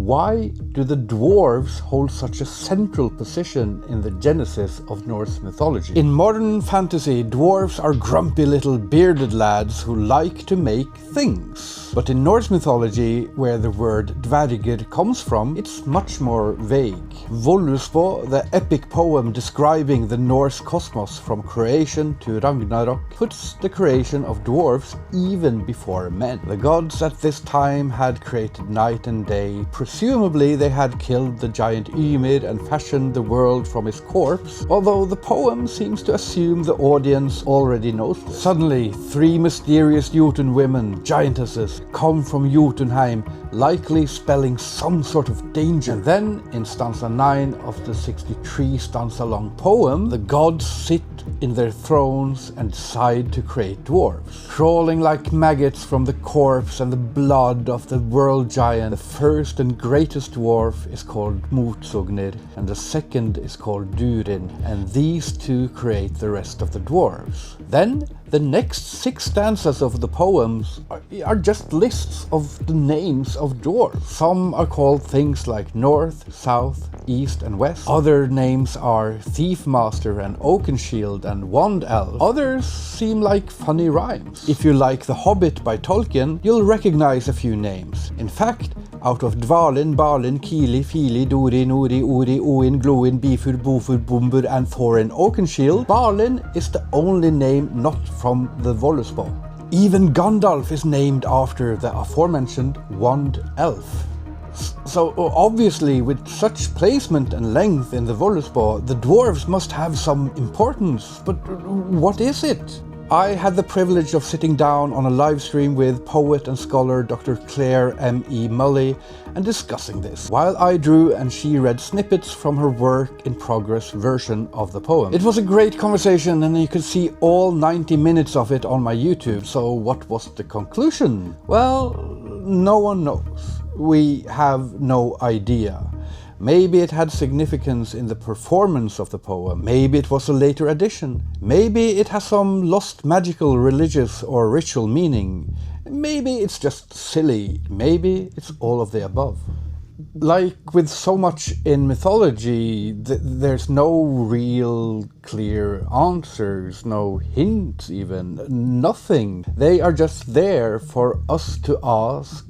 why do the dwarves hold such a central position in the genesis of Norse mythology? In modern fantasy, dwarves are grumpy little bearded lads who like to make things. But in Norse mythology, where the word dvergr comes from, it's much more vague. Völuspá, the epic poem describing the Norse cosmos from creation to Ragnarok, puts the creation of dwarves even before men. The gods at this time had created night and day. Presumably they had killed the giant Ymir and fashioned the world from his corpse, although the poem seems to assume the audience already knows this. Suddenly, 3 mysterious Jotun women, giantesses, come from Jotunheim, likely spelling some sort of danger. And then, in stanza 9 of the 63 stanza long poem, the gods sit in their thrones and decide to create dwarves. Crawling like maggots from the corpse and the blood of the world giant, the first and greatest dwarf is called Motsognir, and the second is called Durin, and these two create the rest of the dwarves. Then, the next 6 stanzas of the poems are just lists of the names of dwarves. Some are called things like North, South, East and West. Other names are Thief Master and Oakenshield and Wand Elf. Others seem like funny rhymes. If you like The Hobbit by Tolkien, you'll recognize a few names. In fact, out of Dvalin, Balin, Kili, Fili, Dori, Nori, Uri, Oin, Gloin, Bifur, Bofur, Bombur and Thorin Oakenshield, Balin is the only name not from the Völuspá. Even Gandalf is named after the aforementioned Wand Elf. So obviously, with such placement and length in the Völuspá, the dwarves must have some importance. But what is it? I had the privilege of sitting down on a live stream with poet and scholar Dr. Claire M.E. Mully and discussing this, while I drew and she read snippets from her work in progress version of the poem. It was a great conversation and you could see all 90 minutes of it on my YouTube. So what was the conclusion? Well, no one knows. We have no idea. Maybe it had significance in the performance of the poem. Maybe it was a later addition. Maybe it has some lost magical, religious or ritual meaning. Maybe it's just silly. Maybe it's all of the above. Like with so much in mythology, there's no real clear answers, no hints even, nothing. They are just there for us to ask,